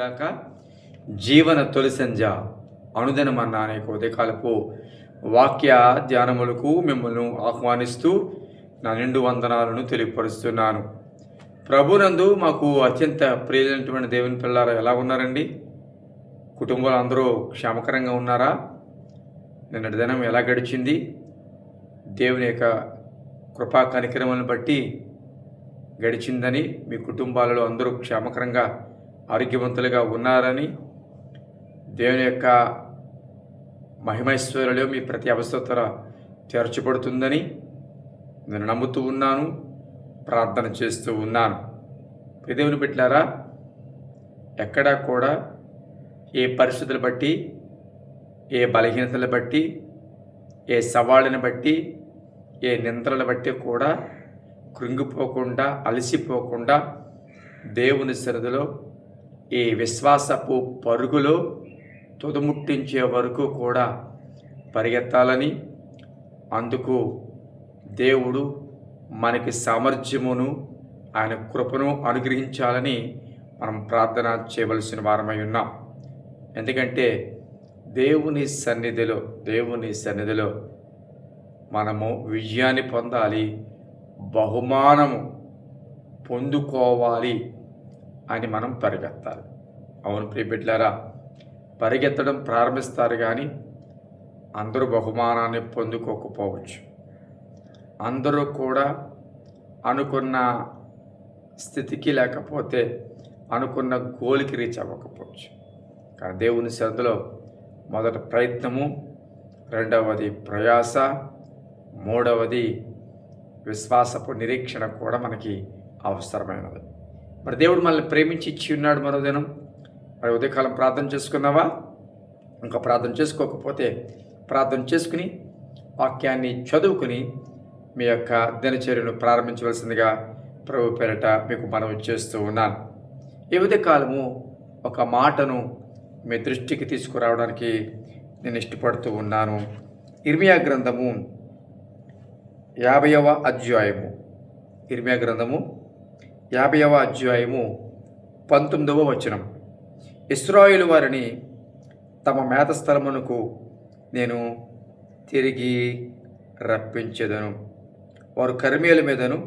కలుగునుగాక. జీవన తొలి సంధ్య అనుదినమన్న అనేక ఉదయకాలపు వాక్య ధ్యానములకు మిమ్మల్ని ఆహ్వానిస్తూ నా నిండు వందనాలను తెలియపరుస్తున్నాను. ప్రభునందు మాకు అత్యంత ప్రియులైనటువంటి దేవుని పిల్లారా ఎలా ఉన్నారండి? కుటుంబాలు అందరూ క్షేమకరంగా ఉన్నారా? నిన్నటి దినం ఎలా గడిచింది? దేవుని యొక్క కృపా కనికరములను బట్టి గడిచిందని, మీ కుటుంబాలలో అందరూ క్షేమకరంగా ఆరోగ్యవంతులుగా ఉన్నారని, దేవుని యొక్క మహిమైశ్వర్యంలో మీ ప్రతి అవసరత తీర్చబడుతుందని నేను నమ్ముతూ ఉన్నాను, ప్రార్థన చేస్తూ ఉన్నాను. దేవుని బిడ్డలారా, ఎక్కడా కూడా ఏ పరిస్థితులు బట్టి, ఏ బలహీనతలు బట్టి, ఏ సవాళ్ళని బట్టి, ఏ నిందలను బట్టి కూడా కృంగిపోకుండా, అలసిపోకుండా దేవుని సన్నిధిలో ఈ విశ్వాసపు పరుగులో తుదముట్టించే వరకు కూడా పరిగెత్తాలని, అందుకు దేవుడు మనకి సామర్థ్యమును, ఆయన కృపను అనుగ్రహించాలని మనం ప్రార్థన చేయవలసిన వారమై ఉన్నాం. ఎందుకంటే దేవుని సన్నిధిలో మనము విజయాన్ని పొందాలి, బహుమానము పొందుకోవాలి అని మనం పరిగెత్తాలి. అవును ప్రియ బిడ్డలారా, పరిగెత్తడం ప్రారంభిస్తారు కానీ అందరూ బహుమానాన్ని పొందుకోకపోవచ్చు. అందరూ కూడా అనుకున్న స్థితికి లేకపోతే అనుకున్న గోల్కి రీచ్ అవ్వకపోవచ్చు. కానీ దేవుని సన్నిధిలో మొదటి ప్రయత్నము, రెండవది ప్రయాస, మూడవది విశ్వాసపు నిరీక్షణ కూడా మనకి అవసరమైనది. మరి దేవుడు మనల్ని ప్రేమించి ఇచ్చి ఉన్నాడు మరో దినం. మరి ఉదయకాలం ప్రార్థన చేసుకున్నావా? ఇంకా ప్రార్థన చేసుకోకపోతే ప్రార్థన చేసుకుని వాక్యాన్ని చదువుకుని మీ యొక్క దినచర్యను ప్రారంభించవలసిందిగా ప్రభు పేరిట మీకు మనవి చేస్తూ ఉన్నాను. ఈ ఉదయకాలము ఒక మాటను మీ దృష్టికి తీసుకురావడానికి నేను ఇష్టపడుతూ ఉన్నాను. ఇర్మియా గ్రంథము 50వ అధ్యాయము, ఇర్మియా గ్రంథము 50వ అధ్యాయము 19వ వచనం. ఇశ్రాయేలు వారిని తమ మేత స్థలమునకు నేను తిరిగి రప్పించెదను. వారు కర్మేలు మీదను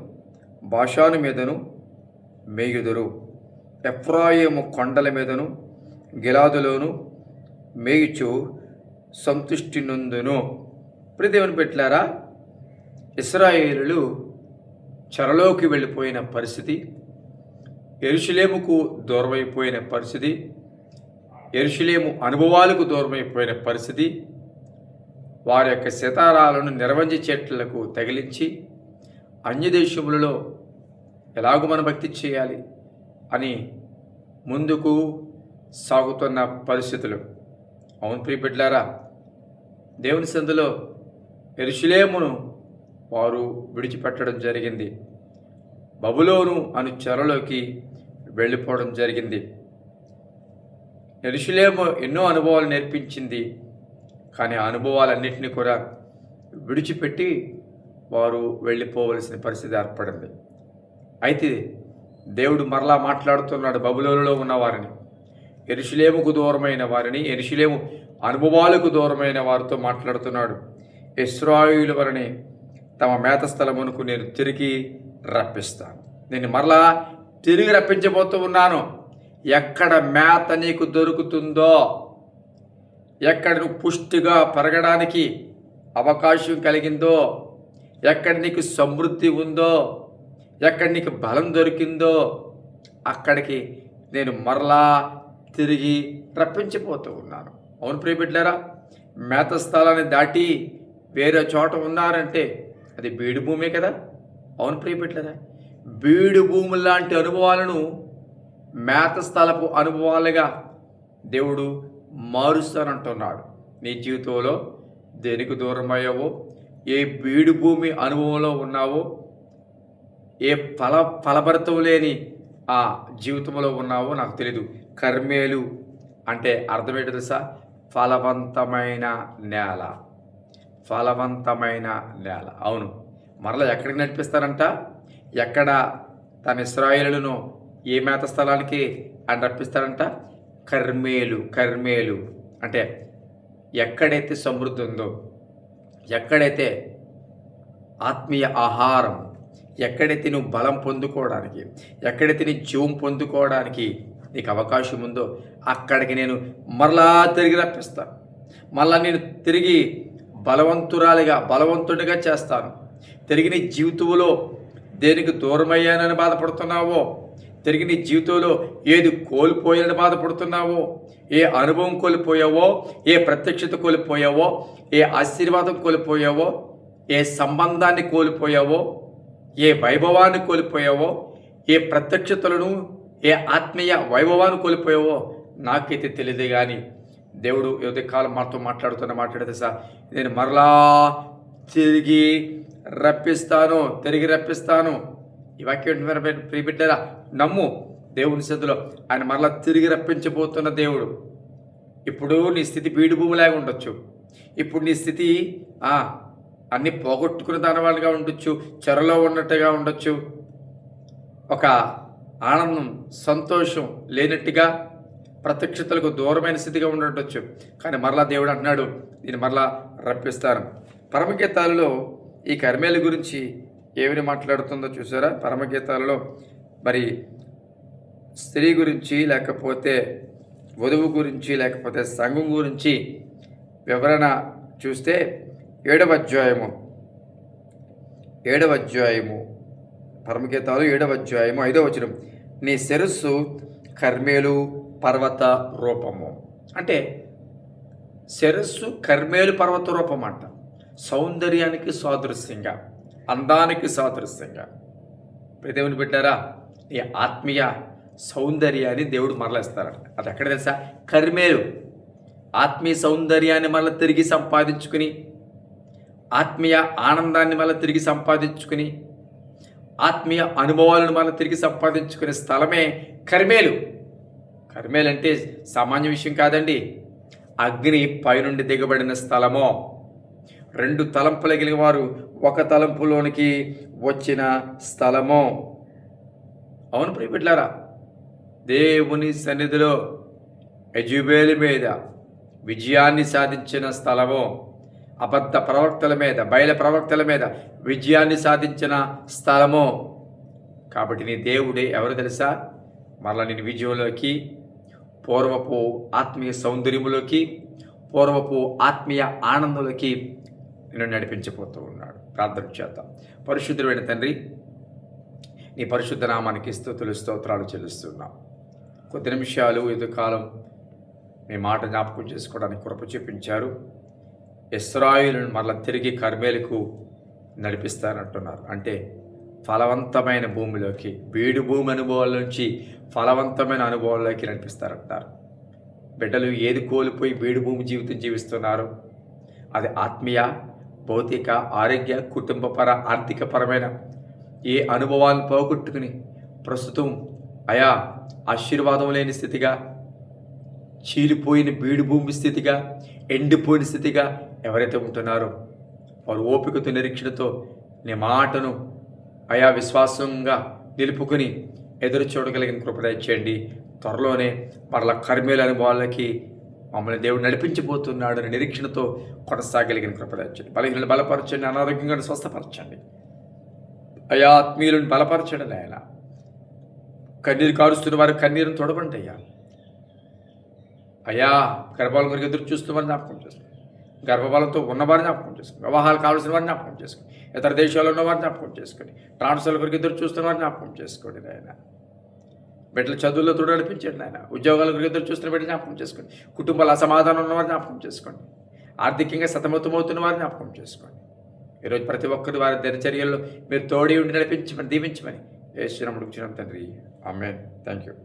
బాషాను మీదను మేయుదురు. ఎఫ్రాయిము కొండల మీదను గిలాదులోను మేయుచు సంతుష్టి నొందును. దేవుని బిడ్డలారా, ఇశ్రాయేలులు చెరలోకి వెళ్ళిపోయిన పరిస్థితి, యెరూషలేముకు దూరమైపోయిన పరిస్థితి, యెరూషలేము అనుభవాలకు దూరమైపోయిన పరిస్థితి, వారి యొక్క సితారాలను నిర్వంజి చెట్లకు తగిలించి అన్యదేశములలో ఎలాగూ మన భక్తి చేయాలి అని ముందుకు సాగుతున్న పరిస్థితులు. అవును ప్రియ బిడ్డలారా, దేవుని సన్నిధిలో యెరూషలేమును వారు విడిచిపెట్టడం జరిగింది. బబులోను అను చెరలోకి వెళ్ళిపోవడం జరిగింది. యెరూషలేము ఎన్నో అనుభవాలు నేర్పించింది, కానీ ఆ అనుభవాలన్నింటినీ కూడా విడిచిపెట్టి వారు వెళ్ళిపోవలసిన పరిస్థితి ఏర్పడింది. అయితే దేవుడు మరలా మాట్లాడుతున్నాడు బబులోనులో ఉన్నవారిని, యెరూషలేముకు దూరమైన వారిని, యెరూషలేము అనుభవాలకు దూరమైన వారితో మాట్లాడుతున్నాడు. ఇశ్రాయేలు వారిని తమ మేత స్థలమునకు నేను తిరిగి రప్పిస్తాను. నేను మరలా తిరిగి రప్పించబోతూ ఉన్నాను. ఎక్కడ మేత నీకు దొరుకుతుందో, ఎక్కడ నువ్వు పుష్టిగా పెరగడానికి అవకాశం కలిగిందో, ఎక్కడ నీకు సమృద్ధి ఉందో, ఎక్కడ నీకు బలం దొరికిందో అక్కడికి నేను మరలా తిరిగి రప్పించిపోతూ ఉన్నాను. అవును ప్రియ బిడ్డలారా, మేత స్థలాన్ని దాటి వేరే చోట ఉన్నారంటే అది బీడు భూమే కదా. అవును ప్రియ బిడ్డలారా, బీడు భూములు లాంటి అనుభవాలను మేత స్థలపు అనుభవాలుగా దేవుడు మారుస్తానంటున్నాడు. నీ జీవితంలో దేనికి దూరమయ్యావో, ఏ బీడు భూమి అనుభవంలో ఉన్నావో, ఏ ఫలభరితం లేని ఆ జీవితంలో ఉన్నావో నాకు తెలీదు. కర్మేలు అంటే అర్థం ఏంటో తెలుసా? ఫలవంతమైన నేల, ఫలవంతమైన నేల. అవును, మరలా ఎక్కడికి నడిపిస్తారంట? ఎక్కడ తన ఇశ్రాయేలును ఏ మేత స్థలానికి ఆయన రప్పిస్తారంట? కర్మేలు అంటే ఎక్కడైతే సమృద్ధి ఉందో, ఎక్కడైతే ఆత్మీయ ఆహారం, ఎక్కడైతే నువ్వు బలం పొందుకోవడానికి, ఎక్కడైతే నీ జీవం పొందుకోవడానికి నీకు అవకాశం ఉందో అక్కడికి నేను మరలా తిరిగి రప్పిస్తాను. మళ్ళా నేను తిరిగి బలవంతుడిగా చేస్తాను. తిరిగి నీ జీవితంలో దేనికి దూరమయ్యానని బాధపడుతున్నావో, తిరిగి నీ జీవితంలో ఏది కోల్పోయానని బాధపడుతున్నావో, ఏ అనుభవం కోల్పోయావో, ఏ ప్రత్యక్షత కోల్పోయావో, ఏ ఆశీర్వాదం కోల్పోయావో, ఏ సంబంధాన్ని కోల్పోయావో, ఏ వైభవాన్ని కోల్పోయావో, ఏ ప్రత్యక్షతలను, ఏ ఆత్మీయ వైభవాన్ని కోల్పోయావో నాకైతే తెలియదు. కానీ దేవుడు ఏదో కాలం మాతో మాట్లాడితే సార్ నేను మరలా తిరిగి రప్పిస్తాను. ఈ వాక్యం ప్రియబిడ్డరా, నమ్ము. దేవుని స్థితిలో ఆయన మరలా తిరిగి రప్పించబోతున్న దేవుడు. ఇప్పుడు నీ స్థితి బీడు భూమిలాగా ఉండొచ్చు. ఇప్పుడు నీ స్థితి అన్నీ పోగొట్టుకునే దానివాళ్ళుగా ఉండొచ్చు, చెరలో ఉన్నట్టుగా ఉండొచ్చు, ఒక ఆనందం సంతోషం లేనట్టుగా, ప్రత్యక్షతలకు దూరమైన స్థితిగా ఉండొచ్చు. కానీ మరలా దేవుడు అంటున్నాడు, నేను మరలా రప్పిస్తాను. పరమగీతాలలో ఈ కర్మేలు గురించి ఏమని మాట్లాడుతుందో చూసారా? పరమగీతాలలో మరి స్త్రీ గురించి, లేకపోతే వధువు గురించి, లేకపోతే సంఘం గురించి వివరణ చూస్తే 7వ అధ్యాయము పరమగీతాలు 7వ అధ్యాయము 5వ వచనం, నీ శిరస్సు కర్మేలు పర్వత రూపము. అంటే శిరస్సు కర్మేలు పర్వత రూపం అంట. సౌందర్యానికి సాదృశ్యంగా, అందానికి సాదృశ్యంగా. దేవుని బిడ్డారా, ఈ ఆత్మీయ సౌందర్యాన్ని దేవుడు మరలిస్తారట. అది ఎక్కడ తెలుసా? కర్మేలు. ఆత్మీయ సౌందర్యాన్ని మళ్ళీ తిరిగి సంపాదించుకుని, ఆత్మీయ ఆనందాన్ని మళ్ళీ తిరిగి సంపాదించుకుని, ఆత్మీయ అనుభవాలను మళ్ళీ తిరిగి సంపాదించుకునే స్థలమే కర్మేలు. కర్మేలు అంటే సామాన్య విషయం కాదండి. అగ్ని పైనుండి దిగబడిన స్థలమో, 2 తలంపులు కలిగిన వారు ఒక తలంపులోనికి వచ్చిన స్థలమో. అవును ప్రియబిడ్డలారా, దేవుని సన్నిధిలో యెజబెలు మీద విజయాన్ని సాధించిన స్థలమో, అబద్ధ ప్రవక్తల మీద, బయలు ప్రవక్తల మీద విజయాన్ని సాధించిన స్థలమో. కాబట్టి నీ దేవుడే ఎవరు తెలుసా? మరలా నేను విజయంలోకి, పూర్వపు ఆత్మీయ సౌందర్యములోకి, పూర్వపు ఆత్మీయ ఆనందంలోకి నేను నడిపించబోతూ ఉన్నాడు. ప్రార్థన చేద్దాం. పరిశుద్ధుడైన తండ్రి, నీ పరిశుద్ధ నామానికి స్తోత్రాలు చెల్లిస్తున్నాం. కొద్ది నిమిషాలు ఎదుకాలం మీ మాట జ్ఞాపకం చేసుకోవడానికి కృప చూపించారు. ఇశ్రాయేలును మరలా తిరిగి కర్మేలుకు నడిపిస్తానంటున్నారు. అంటే ఫలవంతమైన భూమిలోకి, బీడు భూమి అనుభవాల నుంచి ఫలవంతమైన అనుభవాల్లోకి నడిపిస్తారంటారు. బిడ్డలు ఏది కోల్పోయి బీడు భూమి జీవితం జీవిస్తున్నారు? అది ఆత్మీయ, భౌతిక, ఆరోగ్య, కుటుంబపర, ఆర్థికపరమైన ఏ అనుభవాలను పోగొట్టుకుని ప్రస్తుతం ఆశీర్వాదం లేని స్థితిగా, చీలిపోయిన బీడు భూమి స్థితిగా, ఎండిపోయిన స్థితిగా ఎవరైతే ఉంటున్నారో వారు ఓపికతో, నిరీక్షణతో నీ మాటను విశ్వాసంగా నిలుపుకొని ఎదురు చూడగలిగిన కృప దయచేయండి. త్వరలోనే మరలా కర్మేలు అనుభవాలకి మమ్మల్ని దేవుడు నడిపించబోతున్నాడు అని నిరీక్షణతో కొనసాగలిగిన కృప దయచేయండి. బలహీనలు బలపరచండి, అనారోగ్యంగా స్వస్థపరచండి. ఆత్మీయులను బలపరచండి నాయన. కన్నీరు కారుస్తున్న వారు కన్నీరును తొడబండి గర్భాల కొరకు ఎదురు చూస్తున్న వారిని జ్ఞాపకం చేసుకోండి. గర్భబలంతో ఉన్నవారిని జ్ఞాపకం చేసుకోండి. వివాహాలు కావాల్సిన వారిని జ్ఞాపకం చేసుకోండి. ఇతర దేశాల్లో ఉన్నవారిని జ్ఞాపకం చేసుకోండి. ట్రాన్స్ఫర్ల కొరకు ఎదురు చూస్తున్న వారిని జ్ఞాపకం చేసుకోండి నాయన. బిడ్డల చదువుల్లో తోడు నడిపించండి నాయన. ఉద్యోగాల కొరకు ఎదురు చూస్తున్న బిడ్డ జ్ఞాపకం చేసుకోండి. కుటుంబాల అసమాధానం ఉన్నవారిని జ్ఞాపకం చేసుకోండి. ఆర్థికంగా సతమతమవుతున్న వారిని జ్ఞాపకం చేసుకోండి. ఈరోజు ప్రతి ఒక్కరి వారి దినచర్యల్లో మీరు తోడి ఉండి నడిపించమని, దీవించమని యేసు నామములో తండ్రి. ఆమేన్. Thank you.